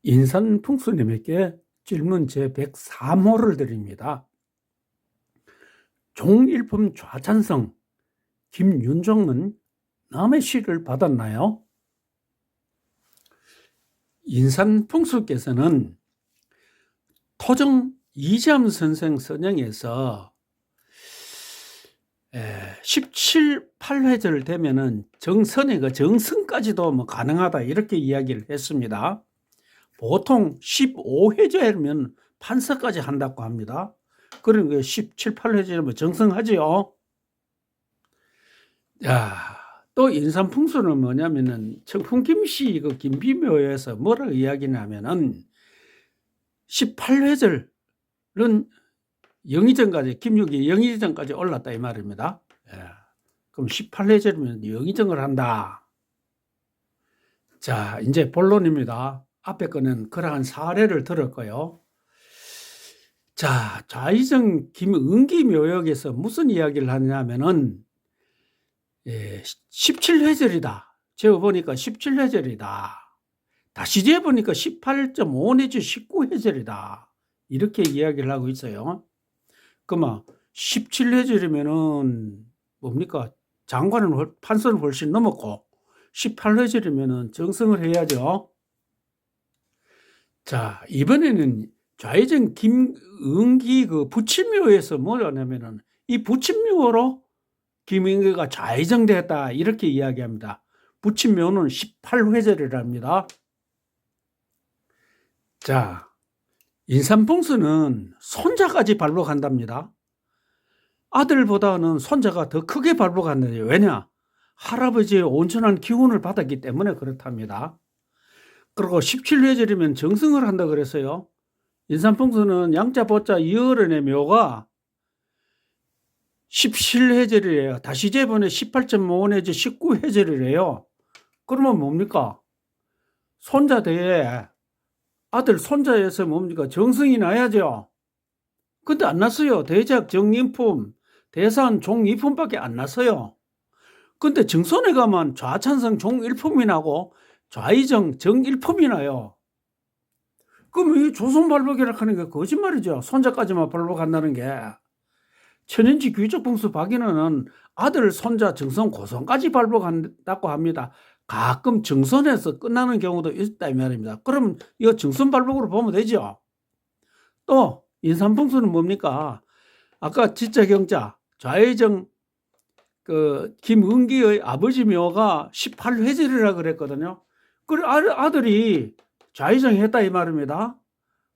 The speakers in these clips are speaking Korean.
인산풍수님에게 질문 제103호를 드립니다. 종일품 좌찬성 김윤종은 남의 시를 받았나요? 인산풍수께서는 토정 이재함 선생 선영에서 17, 8회절 되면은 정선회가 정승까지도 가능하다 이렇게 이야기를 했습니다. 보통 15회절이면 판서까지 한다고 합니다. 그러니까 17, 8회절이면 정승하지요. 또 인산풍수는 뭐냐면은 청풍 김씨 그 김비묘에서 뭐라고 이야기냐면은 18회절은 영의정까지 김육이 영의정까지 올랐다 이 말입니다. 그럼 18회절이면 영의정을 한다. 자, 이제 본론입니다. 앞에 거는 그러한 사례를 들었고요. 자, 좌의정 김은기 묘역에서 무슨 이야기를 하냐면은 17회절이다. 재어보니까 17회절이다. 다시 재어보니까 18.5 내지 19회절이다. 이렇게 이야기를 하고 있어요. 그러면 17회절이면은 뭡니까? 장관은 판서는 훨씬 넘었고 18회절이면은 정승을 해야죠. 자, 이번에는 좌의정 김은기 그 부친묘에서 뭐냐면은 이 부친묘로 김은기가 좌의정됐다 이렇게 이야기합니다. 부친묘는 18회절이랍니다. 자, 인산풍수는 손자까지 발록한답니다. 아들보다는 손자가 더 크게 발록한다요. 왜냐? 할아버지의 온전한 기운을 받았기 때문에 그렇답니다. 그리고 17회절이면 정승을 한다 그랬어요. 인산풍수는 양자 보자 이어른의 묘가 17회절이래요. 다시 재본에 18.5 내지 19회절이래요. 그러면 뭡니까? 손자 대에 아들 손자에서 뭡니까? 정승이 나야죠. 근데 안 났어요. 대작 정인품, 대산 종이품밖에 안 났어요. 근데 정선에 가면 좌찬성 종일품이 나고 좌의정 정일품이 나요. 그럼 이 조선 발복이라고 하는 게 거짓말이죠. 손자까지만 발복한다는 게. 천연지 귀족풍수 박인호는 아들, 손자, 정선, 고손까지 발복한다고 합니다. 가끔 정선에서 끝나는 경우도 있다 이 말입니다. 그러면 이거 정선 발복으로 보면 되죠. 또 인산풍수는 뭡니까? 아까 지자경자 좌의정 그 김은기의 아버지 묘가 18회절이라 그랬거든요. 그 아들이 좌의정 했다 이 말입니다.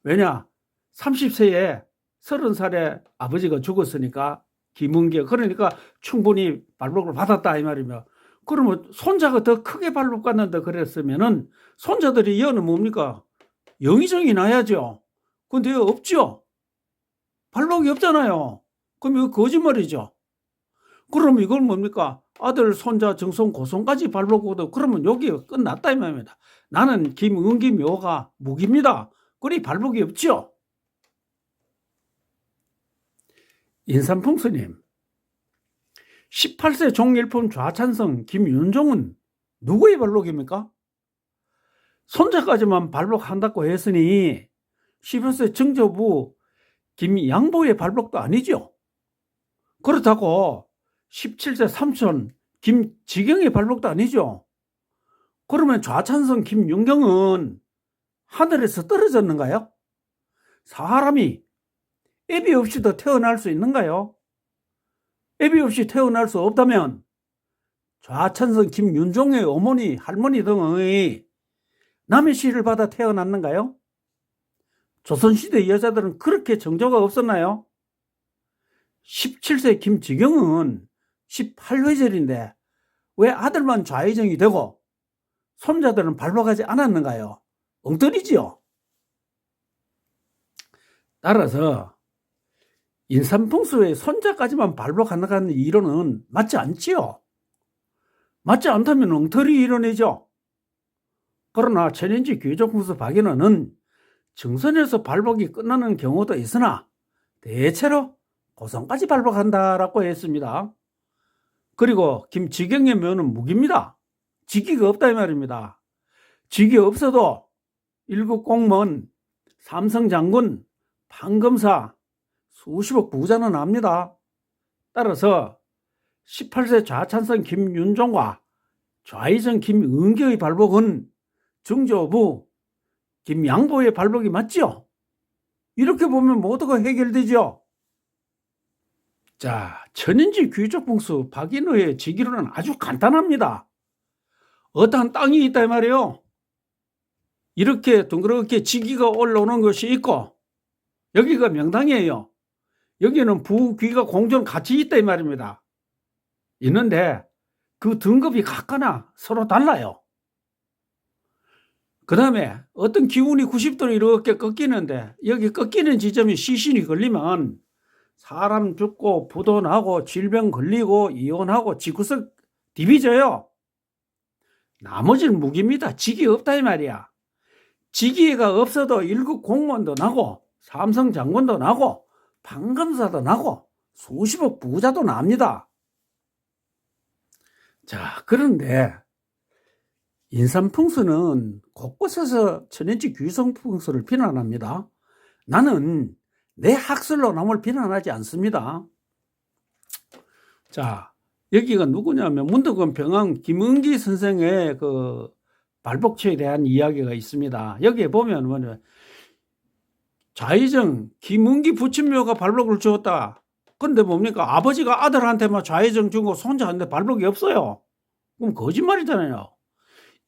왜냐? 30세에 30살에 아버지가 죽었으니까 김은기 그러니까 충분히 발록을 받았다 이 말이며 그러면 손자가 더 크게 발록 받는다 그랬으면은 손자들이 이어는 뭡니까? 영의정이 나야죠. 근데 없죠. 발록이 없잖아요. 그럼 이거 거짓말이죠. 그럼 이건 뭡니까? 아들, 손자, 정손, 고손까지 발록하고 그러면 여기가 끝났다 이 말입니다. 나는 김은기 묘가 무기입니다. 그리 발록이 없죠. 인산풍수님 18세 종일품 좌찬성 김윤종은 누구의 발록입니까? 손자까지만 발록한다고 했으니 18세 정조부 김양보의 발록도 아니죠. 그렇다고 17세 삼촌 김지경의 발록도 아니죠. 그러면 좌찬성 김윤경은 하늘에서 떨어졌는가요? 사람이 애비 없이도 태어날 수 있는가요? 애비 없이 태어날 수 없다면 좌찬성 김윤종의 어머니, 할머니 등의 남의 시를 받아 태어났는가요? 조선시대 여자들은 그렇게 정조가 없었나요? 17세 김지경은 18회절인데 왜 아들만 좌의정이 되고 손자들은 발록하지 않았는가요? 엉터리지요. 따라서 인산풍수의 손자까지만 발록한다는 이론은 맞지 않지요. 맞지 않다면 엉터리 이론이죠. 그러나 천연지 귀족풍수 박인호는 정선에서 발복이 끝나는 경우도 있으나 대체로 고성까지 발복한다라고 했습니다. 그리고 김지경의 묘는 무기입니다. 직위가 없다 이 말입니다. 직위 없어도 1급 공무원, 삼성 장군, 판검사, 수십억 부자는 압니다. 따라서 18세 좌찬성 김윤종과 좌의정 김은교의 발복은 중조부 김양보의 발복이 맞죠? 이렇게 보면 모두가 해결되죠. 자, 천인지 귀족풍수 박인호의 직위로는 아주 간단합니다. 어떠한 땅이 있다 이 말이에요. 이렇게 둥그렇게 직위가 올라오는 것이 있고 여기가 명당이에요. 여기는 부귀가 공존 같이 있다 이 말입니다. 있는데 그 등급이 같거나 서로 달라요. 그 다음에 어떤 기운이 90도로 이렇게 꺾이는데 여기 꺾이는 지점이 시신이 걸리면 사람 죽고 부도 나고 질병 걸리고 이혼하고 지구석 디비져요. 나머지는 무기입니다. 직위 없다 이 말이야. 직위가 없어도 1급 공무원도 나고 삼성 장군도 나고 판검사도 나고 수십억 부자도 납니다. 자, 그런데 인삼풍수는 곳곳에서 천인지 귀성풍수를 비난합니다. 나는 내 학설로 남을 비난하지 않습니다. 자, 여기가 누구냐면 문덕원 병왕 김은기 선생의 그 발복처에 대한 이야기가 있습니다. 여기에 보면 뭐냐, 좌의정 김은기 부친묘가 발복을 주었다. 근데 뭡니까? 아버지가 아들한테만 좌의정 주고 손자한테 발복이 없어요. 그럼 거짓말이잖아요.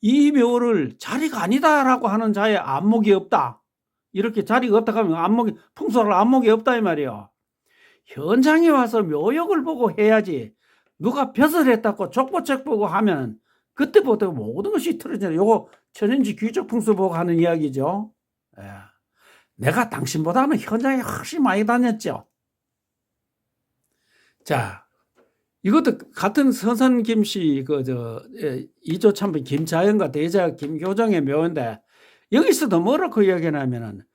이 묘를 자리가 아니다라고 하는 자의 안목이 없다. 이렇게 자리가 없다 하면 안목이 풍수할 안목이 없다 이 말이에요. 현장에 와서 묘역을 보고 해야지. 누가 벼슬 했다고 족보책 보고 하면 그때부터 모든 것이 틀어져요. 요거 천인지 귀족 풍수 보고 하는 이야기죠. 예. 내가 당신보다는 현장에 훨씬 많이 다녔죠. 자, 이것도 같은 서산 김씨 이조 참배 김자연과 대자 김교정의 묘인데 여기서도 뭐라고 이야기하냐면은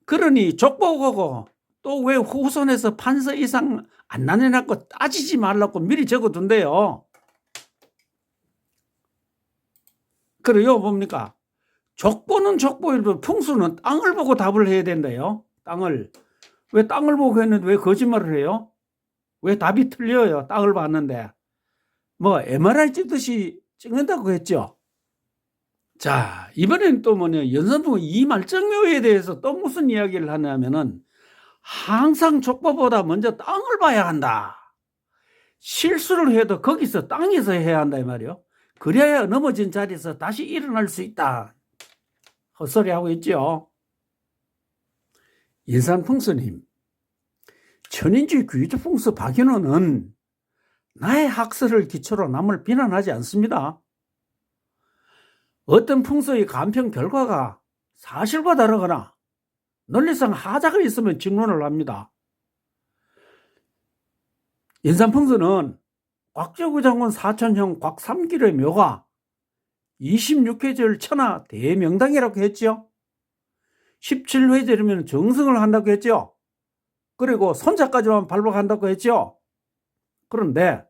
그러니 족보고 또 왜 후손에서 판서 이상 안 나눠놨고 따지지 말라고 미리 적어둔대요. 그래요 뭡니까? 족보는 족보일뿐 풍수는 땅을 보고 답을 해야 된대요. 땅을. 왜 땅을 보고 했는데 왜 거짓말을 해요? 왜 답이 틀려요? 땅을 봤는데. 뭐 MRI 찍듯이 찍는다고 했죠. 자, 이번엔 또 뭐냐, 연산풍 이말정묘에 대해서 또 무슨 이야기를 하냐면은 항상 족보보다 먼저 땅을 봐야 한다. 실수를 해도 거기서 땅에서 해야 한다 이 말이요. 그래야 넘어진 자리에서 다시 일어날 수 있다. 헛소리 하고 있죠. 인산풍수님, 천인지 귀족풍수 박인호는 나의 학설을 기초로 남을 비난하지 않습니다. 어떤 풍수의 간평 결과가 사실과 다르거나 논리상 하자가 있으면 질문을 합니다. 인산풍수는 곽재구 장군 사촌형 곽삼길의 묘가 26회절 천하 대명당이라고 했죠. 17회절이면 정승을 한다고 했죠. 그리고 손자까지만 발복한다고 했죠. 그런데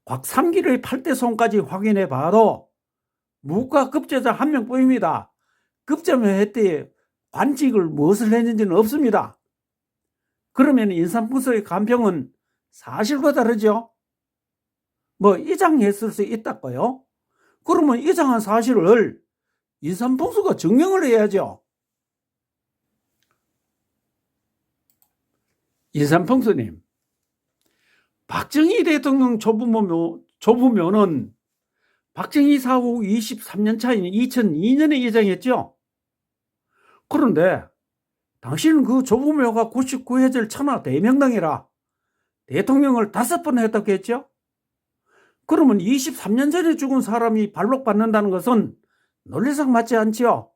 곽삼길의 8대 손까지 확인해 봐도 무과 급제자 한 명뿐입니다. 급제묘 때 관직을 무엇을 했는지는 없습니다. 그러면 인산풍수의 간평은 사실과 다르죠. 뭐 이장했을 수 있다고요? 그러면 이장한 사실을 인산풍수가 증명을 해야죠. 인산풍수님, 박정희 대통령 조부묘는 박정희 사후 23년 차인 2002년에 이장했죠. 그런데 당신은 그 조부묘가 99회절 천하 대명당이라 대통령을 5번 했다고 했죠. 그러면 23년 전에 죽은 사람이 발록받는다는 것은 논리상 맞지 않지요.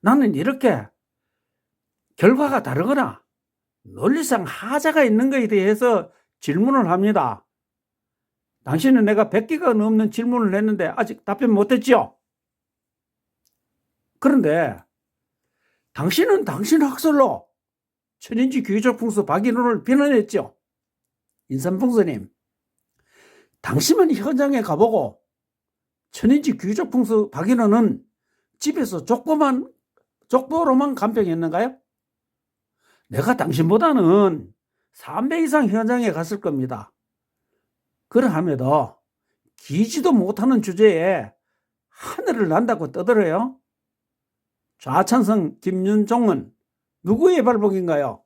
나는 이렇게 결과가 다르거나 논리상 하자가 있는 것에 대해서 질문을 합니다. 당신은 내가 100개가 넘는 질문을 했는데 아직 답변 못했죠. 그런데 당신은 당신 학설로 천인지 귀족풍수 박인호를 비난했죠. 인산풍수님, 당신은 현장에 가보고 천인지 귀족풍수 박인호는 집에서 족보로만 간병했는가요? 내가 당신보다는 3배 이상 현장에 갔을 겁니다. 그러함에도 기지도 못하는 주제에 하늘을 난다고 떠들어요? 좌찬성 김윤종은 누구의 발복인가요?